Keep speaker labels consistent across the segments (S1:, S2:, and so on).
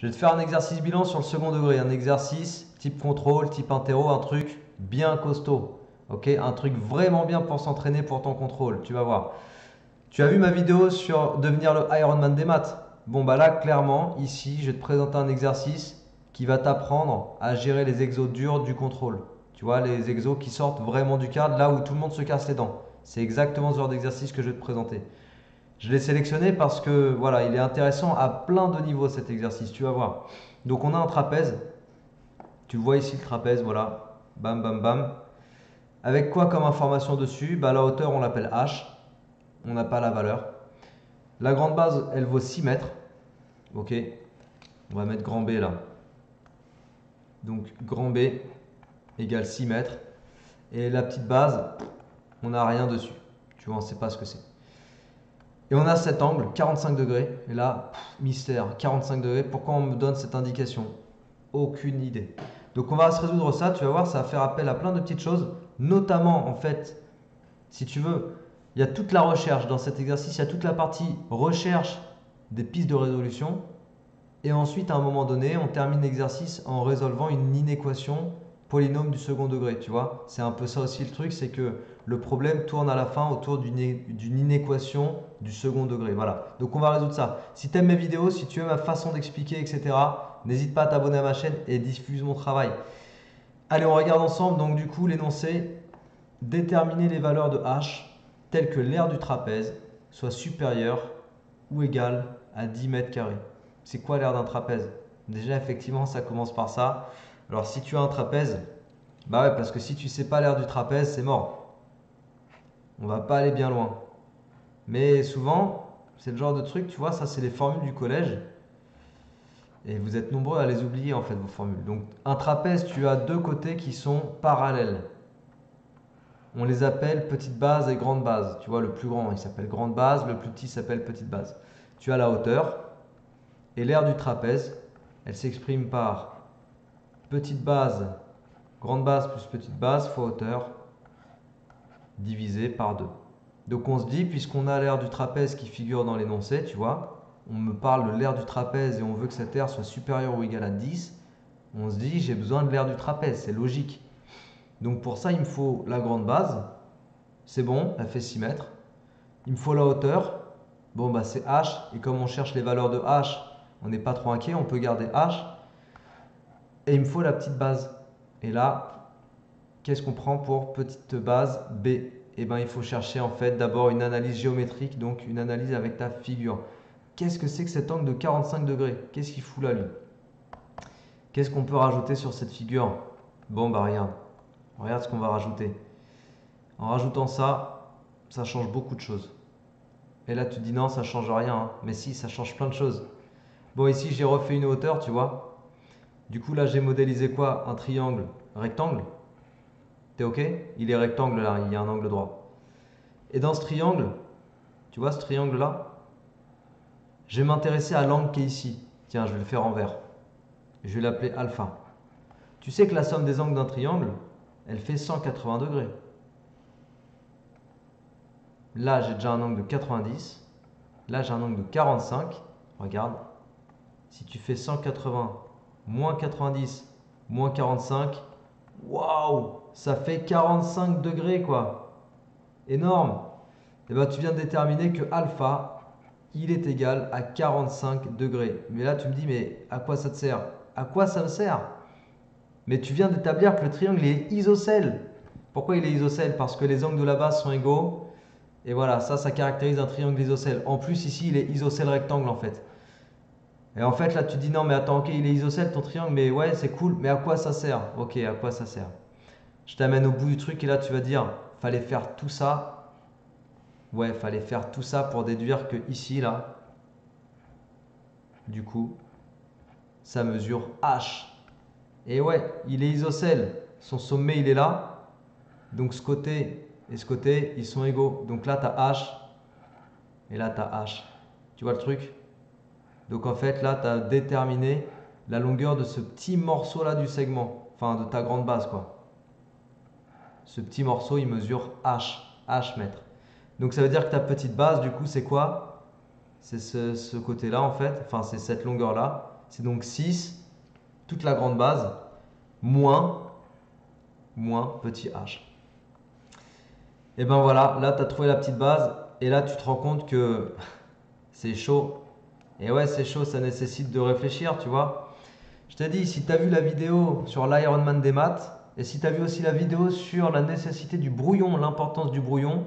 S1: Je vais te faire un exercice bilan sur le second degré, un exercice type contrôle, type interro, un truc bien costaud. Ok, un truc vraiment bien pour s'entraîner pour ton contrôle, tu vas voir. Tu as vu ma vidéo sur devenir le Ironman des maths? Bon bah là clairement, ici, je vais te présenter un exercice qui va t'apprendre à gérer les exos durs du contrôle. Tu vois, les exos qui sortent vraiment du cadre, là où tout le monde se casse les dents. C'est exactement ce genre d'exercice que je vais te présenter. Je l'ai sélectionné parce que voilà, il est intéressant à plein de niveaux cet exercice, tu vas voir. Donc on a un trapèze, tu vois ici le trapèze, voilà, bam bam bam. Avec quoi comme information dessus? Bah, la hauteur on l'appelle H, on n'a pas la valeur. La grande base elle vaut 6 mètres, ok. On va mettre grand B là. Donc grand B égale 6 mètres. Et la petite base, on n'a rien dessus, tu vois, on ne sait pas ce que c'est. Et on a cet angle, 45 degrés. Et là, mystère, 45 degrés. Pourquoi on me donne cette indication? Aucune idée. Donc on va se résoudre ça, tu vas voir, ça va faire appel à plein de petites choses. Notamment, en fait, si tu veux, il y a toute la recherche dans cet exercice, il y a toute la partie recherche des pistes de résolution. Et ensuite, à un moment donné, on termine l'exercice en résolvant une inéquation polynôme du second degré, tu vois. C'est un peu ça aussi le truc, c'est que le problème tourne à la fin autour d'une inéquation du second degré. Voilà, donc on va résoudre ça. Si tu aimes mes vidéos, si tu aimes ma façon d'expliquer, etc., n'hésite pas à t'abonner à ma chaîne et diffuse mon travail. Allez, on regarde ensemble, donc du coup, l'énoncé, déterminer les valeurs de H telles que l'aire du trapèze soit supérieure ou égale à 10 mètres carrés. C'est quoi l'aire d'un trapèze? Déjà, effectivement, ça commence par ça. Alors, si tu as un trapèze, bah ouais, parce que si tu sais pas l'aire du trapèze, c'est mort. On va pas aller bien loin. Mais souvent, c'est le genre de truc, tu vois, ça c'est les formules du collège. Et vous êtes nombreux à les oublier en fait, vos formules. Donc, un trapèze, tu as deux côtés qui sont parallèles. On les appelle petite base et grande base. Tu vois, le plus grand, il s'appelle grande base, le plus petit s'appelle petite base. Tu as la hauteur et l'aire du trapèze, elle s'exprime par petite base, grande base plus petite base fois hauteur divisé par 2. Donc on se dit, puisqu'on a l'aire du trapèze qui figure dans l'énoncé, tu vois, on me parle de l'aire du trapèze et on veut que cette aire soit supérieure ou égale à 10, on se dit, j'ai besoin de l'aire du trapèze, c'est logique. Donc pour ça, il me faut la grande base, c'est bon, elle fait 6 mètres. Il me faut la hauteur, bon bah c'est H, et comme on cherche les valeurs de H, on n'est pas trop inquiet, on peut garder H. Et il me faut la petite base. Et là, qu'est-ce qu'on prend pour petite base B? Eh bien, il faut chercher en fait d'abord une analyse géométrique, donc une analyse avec ta figure. Qu'est-ce que c'est que cet angle de 45 degrés? Qu'est-ce qu'il fout là, lui? Qu'est-ce qu'on peut rajouter sur cette figure? Bon, bah regarde. Regarde ce qu'on va rajouter. En rajoutant ça, ça change beaucoup de choses. Et là, tu te dis non, ça change rien, hein. Mais si, ça change plein de choses. Bon, ici, j'ai refait une hauteur, tu vois. Du coup, là, j'ai modélisé quoi? Un triangle rectangle. T'es OK? Il est rectangle là, il y a un angle droit. Et dans ce triangle, tu vois ce triangle là? Je vais m'intéresser à l'angle qui est ici. Tiens, je vais le faire en vert. Je vais l'appeler alpha. Tu sais que la somme des angles d'un triangle, elle fait 180 degrés. Là, j'ai déjà un angle de 90. Là, j'ai un angle de 45. Regarde. Si tu fais 180 moins 90 moins 45, waouh, ça fait 45 degrés quoi. Énorme. Et bien, tu viens de déterminer que alpha, il est égal à 45 degrés. Mais là, tu me dis, mais à quoi ça te sert? À quoi ça me sert? Mais tu viens d'établir que le triangle est isocèle. Pourquoi il est isocèle? Parce que les angles de la base sont égaux. Et voilà, ça caractérise un triangle isocèle. En plus, ici, il est isocèle rectangle en fait. Et en fait, là, tu te dis, non, mais attends, ok, il est isocèle ton triangle, mais ouais, c'est cool, mais à quoi ça sert? Ok, à quoi ça sert? Je t'amène au bout du truc et là, tu vas dire, fallait faire tout ça. Ouais, fallait faire tout ça pour déduire que ici, là, du coup, ça mesure H. Et ouais, il est isocèle. Son sommet, il est là. Donc ce côté et ce côté, ils sont égaux. Donc là, tu as H et là, tu as H. Tu vois le truc? Donc en fait, là, tu as déterminé la longueur de ce petit morceau-là du segment. Enfin, de ta grande base, quoi. Ce petit morceau, il mesure H. H mètres. Donc ça veut dire que ta petite base, du coup, c'est quoi? C'est ce côté-là, en fait. Enfin, c'est cette longueur-là. C'est donc 6, toute la grande base, moins petit h. Et ben voilà, là tu as trouvé la petite base et là tu te rends compte que c'est chaud. Et ouais, c'est chaud, ça nécessite de réfléchir, tu vois. Je t'ai dit, si tu as vu la vidéo sur l'Ironman des maths et si tu as vu aussi la vidéo sur la nécessité du brouillon, l'importance du brouillon,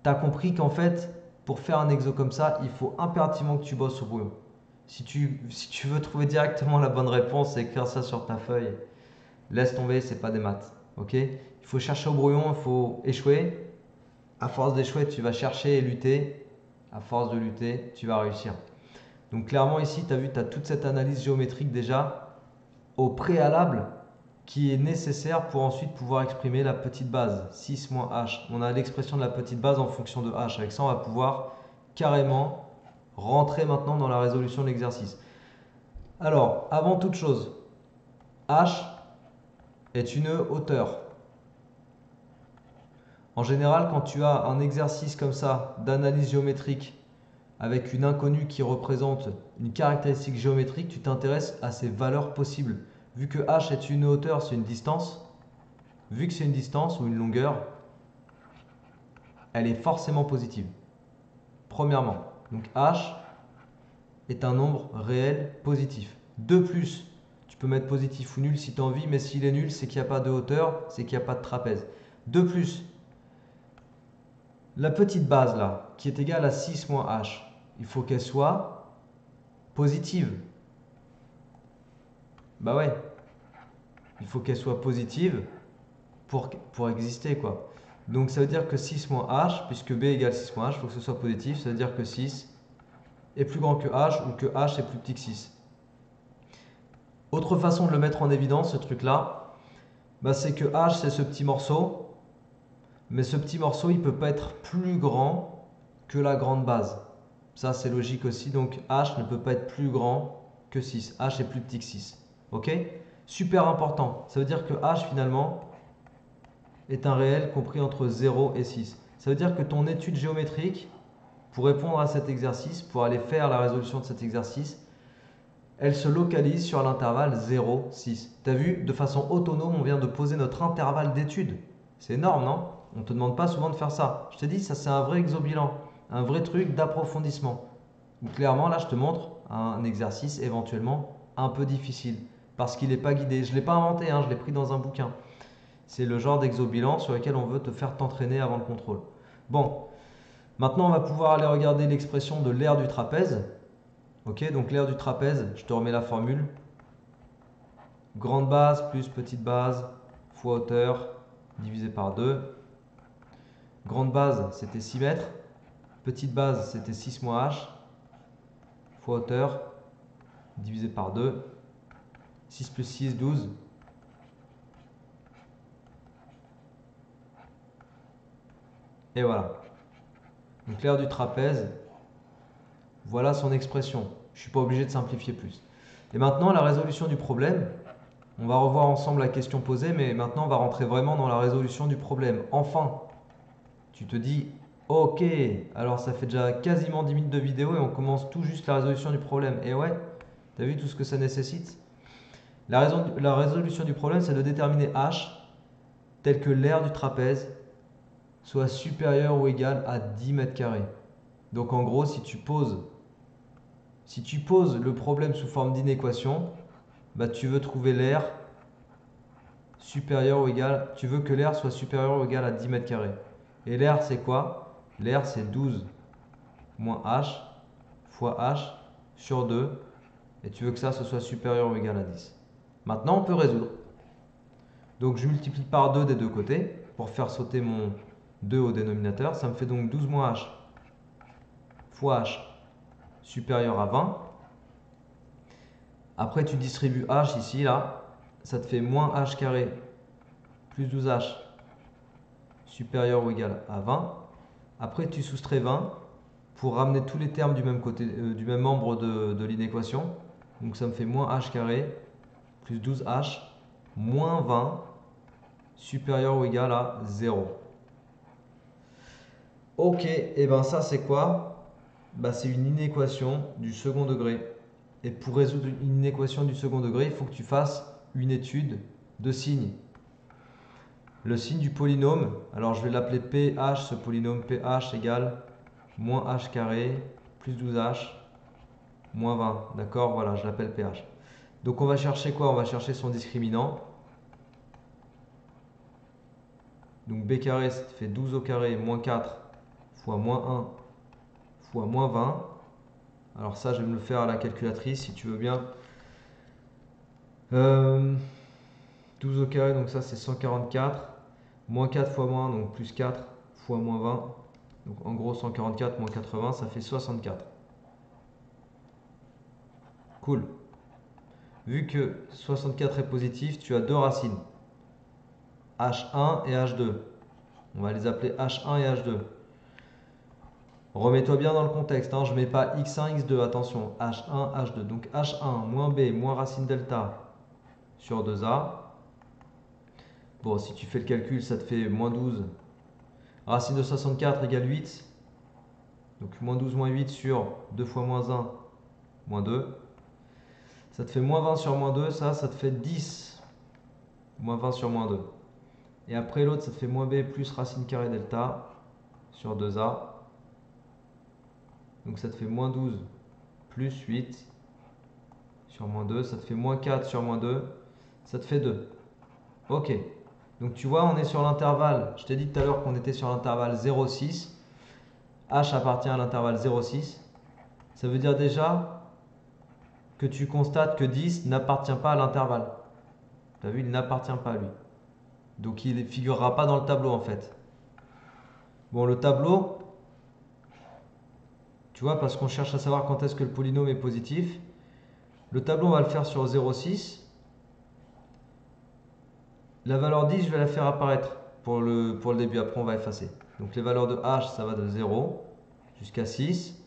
S1: tu as compris qu'en fait, pour faire un exo comme ça, il faut impérativement que tu bosses au brouillon. Si tu veux trouver directement la bonne réponse et écrire ça sur ta feuille, laisse tomber, c'est pas des maths. Ok? Il faut chercher au brouillon, il faut échouer. À force d'échouer, tu vas chercher et lutter. À force de lutter, tu vas réussir. Donc clairement ici, tu as vu, tu as toute cette analyse géométrique déjà au préalable qui est nécessaire pour ensuite pouvoir exprimer la petite base, 6 moins h. On a l'expression de la petite base en fonction de h. Avec ça, on va pouvoir carrément rentrer maintenant dans la résolution de l'exercice. Alors, avant toute chose, h est une hauteur. En général, quand tu as un exercice comme ça d'analyse géométrique avec une inconnue qui représente une caractéristique géométrique, tu t'intéresses à ses valeurs possibles. Vu que h est une hauteur, c'est une distance. Vu que c'est une distance ou une longueur, elle est forcément positive. Premièrement, donc h est un nombre réel positif. De plus, tu peux mettre positif ou nul si tu as envie, mais s'il est nul, c'est qu'il n'y a pas de hauteur, c'est qu'il n'y a pas de trapèze. De plus, la petite base là, qui est égale à 6 moins h, il faut qu'elle soit positive. Bah ouais, il faut qu'elle soit positive pour exister quoi. Donc ça veut dire que 6 moins h, puisque b égale 6 moins h, il faut que ce soit positif, ça veut dire que 6 est plus grand que h ou que h est plus petit que 6. Autre façon de le mettre en évidence, ce truc-là, bah c'est que h c'est ce petit morceau, mais ce petit morceau il peut pas être plus grand que la grande base. Ça c'est logique aussi, donc h ne peut pas être plus grand que 6. H est plus petit que 6. Ok? Super important. Ça veut dire que h finalement est un réel compris entre 0 et 6. Ça veut dire que ton étude géométrique, pour répondre à cet exercice, pour aller faire la résolution de cet exercice, elle se localise sur l'intervalle 0,6. Tu as vu, de façon autonome, on vient de poser notre intervalle d'étude. C'est énorme, non? On ne te demande pas souvent de faire ça. Je te dis, ça c'est un vrai exobilan, un vrai truc d'approfondissement. Clairement, là, je te montre un exercice éventuellement un peu difficile parce qu'il n'est pas guidé. Je ne l'ai pas inventé, hein, je l'ai pris dans un bouquin. C'est le genre d'exobilan sur lequel on veut te faire t'entraîner avant le contrôle. Bon, maintenant on va pouvoir aller regarder l'expression de l'aire du trapèze. Ok, donc l'aire du trapèze, je te remets la formule. Grande base plus petite base fois hauteur divisé par 2. Grande base, c'était 6 mètres. Petite base, c'était 6 moins h fois hauteur divisé par 2. 6 plus 6, 12. Et voilà. Donc l'aire du trapèze, voilà son expression. Je ne suis pas obligé de simplifier plus. Et maintenant, la résolution du problème. On va revoir ensemble la question posée, mais maintenant on va rentrer vraiment dans la résolution du problème. Enfin, tu te dis, ok, alors ça fait déjà quasiment 10 minutes de vidéo et on commence tout juste la résolution du problème. Et ouais, t'as vu tout ce que ça nécessite? La résolution du problème, c'est de déterminer h tel que l'aire du trapèze soit supérieur ou égal à 10 mètres carrés. Donc en gros, si tu poses le problème sous forme d'inéquation, bah, tu veux trouver l'aire supérieur ou égal, tu veux que l'air soit supérieur ou égal à 10 mètres carrés. Et l'air c'est quoi? L'air c'est 12 moins h fois h sur 2 et tu veux que ça ce soit supérieur ou égal à 10. Maintenant on peut résoudre. Donc je multiplie par 2 des deux côtés pour faire sauter mon 2 au dénominateur. Ça me fait donc 12 moins h fois h supérieur à 20. Après tu distribues h ici, là. Ça te fait moins h carré plus 12h supérieur ou égal à 20. Après, tu soustrais 20 pour ramener tous les termes du même côté, du même membre de l'inéquation. Donc ça me fait moins h carré plus 12h moins 20 supérieur ou égal à 0. Ok, et ben ça c'est quoi? Bah, c'est une inéquation du second degré. Et pour résoudre une équation du second degré, il faut que tu fasses une étude de signes. Le signe du polynôme, alors je vais l'appeler PH, ce polynôme PH égale moins H carré plus 12H moins 20. D'accord? Voilà, je l'appelle PH. Donc on va chercher quoi? On va chercher son discriminant. Donc B carré, ça te fait 12 au carré moins 4 fois moins 1 fois moins 20. Alors ça, je vais me le faire à la calculatrice si tu veux bien. 12 au carré, donc ça c'est 144. Moins 4 fois moins 1, donc plus 4 fois moins 20. Donc en gros 144 moins 80, ça fait 64. Cool. Vu que 64 est positif, tu as deux racines. H1 et H2. On va les appeler H1 et H2. Remets-toi bien dans le contexte, hein. Je ne mets pas x1, x2, attention. H1, H2. Donc H1 moins B moins racine delta sur 2A. Bon, si tu fais le calcul, ça te fait moins 12. Racine de 64 égale 8. Donc moins 12 moins 8 sur 2 fois moins 1, moins 2. Ça te fait moins 20 sur moins 2, ça te fait 10. Moins 20 sur moins 2. Et après l'autre, ça te fait moins b plus racine carrée delta sur 2a. Donc ça te fait moins 12 plus 8 sur moins 2. Ça te fait moins 4 sur moins 2. Ça te fait 2. Ok. Donc tu vois, on est sur l'intervalle. Je t'ai dit tout à l'heure qu'on était sur l'intervalle 0,6. H appartient à l'intervalle 0,6. Ça veut dire déjà que tu constates que 10 n'appartient pas à l'intervalle. Tu as vu, il n'appartient pas à lui. Donc il ne figurera pas dans le tableau en fait. Bon, le tableau, tu vois, parce qu'on cherche à savoir quand est-ce que le polynôme est positif. Le tableau, on va le faire sur 0,6. La valeur 10, je vais la faire apparaître pour le début. Après, on va effacer. Donc les valeurs de h, ça va de 0 jusqu'à 6.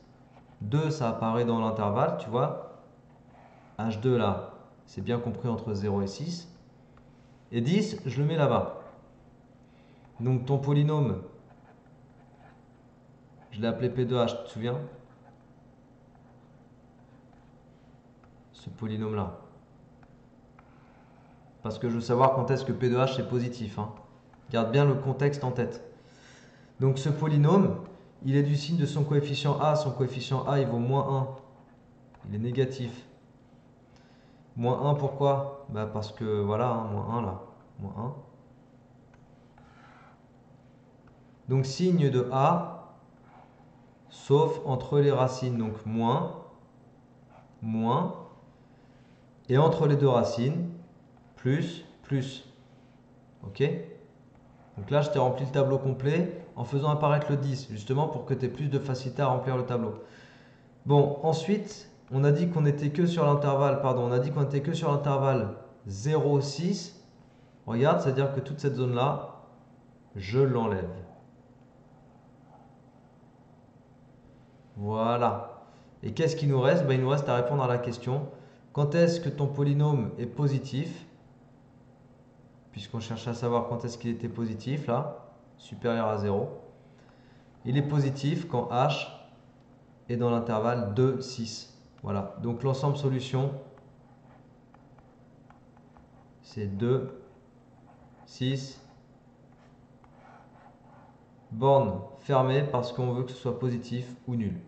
S1: 2, ça apparaît dans l'intervalle, tu vois. H2, là, c'est bien compris entre 0 et 6. Et 10, je le mets là-bas. Donc ton polynôme, je l'ai appelé P2H, tu te souviens? Ce polynôme-là. Parce que je veux savoir quand est-ce que P2H est positif, hein. Garde bien le contexte en tête. Donc ce polynôme, il est du signe de son coefficient A. Son coefficient A, il vaut moins 1. Il est négatif. Moins 1, pourquoi? Bah parce que, voilà, hein, moins 1 là. Moins 1. Donc signe de A, sauf entre les racines. Donc moins, moins. Et entre les deux racines, plus, plus. Ok? Donc là, je t'ai rempli le tableau complet en faisant apparaître le 10, justement pour que tu aies plus de facilité à remplir le tableau. Bon, ensuite, on a dit qu'on était que sur l'intervalle, pardon, on a dit qu'on était que sur l'intervalle 0,6. Regarde, c'est-à-dire que toute cette zone-là, je l'enlève. Voilà. Et qu'est-ce qu'il nous reste? Ben, il nous reste à répondre à la question, quand est-ce que ton polynôme est positif? Puisqu'on cherche à savoir quand est-ce qu'il était positif, là, supérieur à 0. Il est positif quand h est dans l'intervalle 2, 6. Voilà, donc l'ensemble solution, c'est 2, 6, borne fermée parce qu'on veut que ce soit positif ou nul.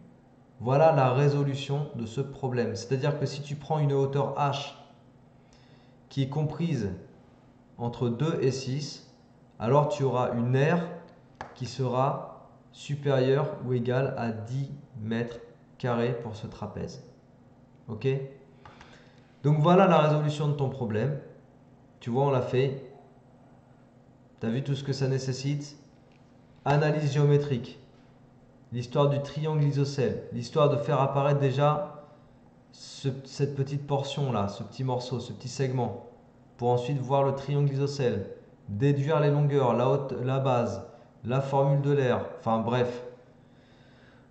S1: Voilà la résolution de ce problème. C'est-à-dire que si tu prends une hauteur h qui est comprise entre 2 et 6, alors tu auras une aire qui sera supérieure ou égale à 10 mètres carrés pour ce trapèze. Ok? Donc voilà la résolution de ton problème. Tu vois, on l'a fait. Tu as vu tout ce que ça nécessite? Analyse géométrique. L'histoire du triangle isocèle. L'histoire de faire apparaître déjà cette petite portion-là, ce petit morceau, ce petit segment. Pour ensuite voir le triangle isocèle. Déduire les longueurs, la base, la formule de l'aire. Enfin bref.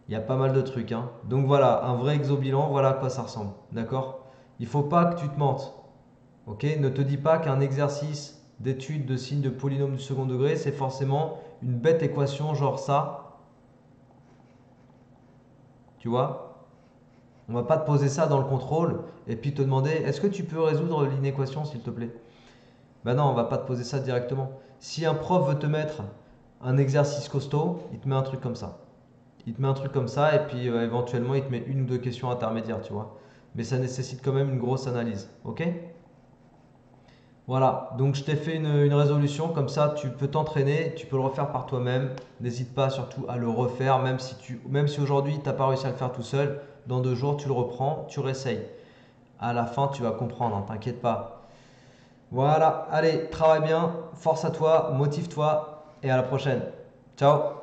S1: Il y a pas mal de trucs, hein. Donc voilà, un vrai exobilan, voilà à quoi ça ressemble. D'accord? Il ne faut pas que tu te mentes. Ok? Ne te dis pas qu'un exercice d'étude de signes de polynôme du second degré, c'est forcément une bête équation genre ça. Tu vois? On va pas te poser ça dans le contrôle et puis te demander est-ce que tu peux résoudre l'inéquation s'il te plaît? Ben non, on va pas te poser ça directement. Si un prof veut te mettre un exercice costaud, il te met un truc comme ça. Il te met un truc comme ça et puis éventuellement il te met une ou deux questions intermédiaires, tu vois. Mais ça nécessite quand même une grosse analyse, ok? Voilà, donc je t'ai fait une résolution, comme ça tu peux t'entraîner, tu peux le refaire par toi-même. N'hésite pas surtout à le refaire, même si aujourd'hui tu n'as pas réussi à le faire tout seul, dans 2 jours tu le reprends, tu réessayes. À la fin tu vas comprendre, hein, t'inquiète pas. Voilà, allez, travaille bien, force à toi, motive-toi et à la prochaine. Ciao!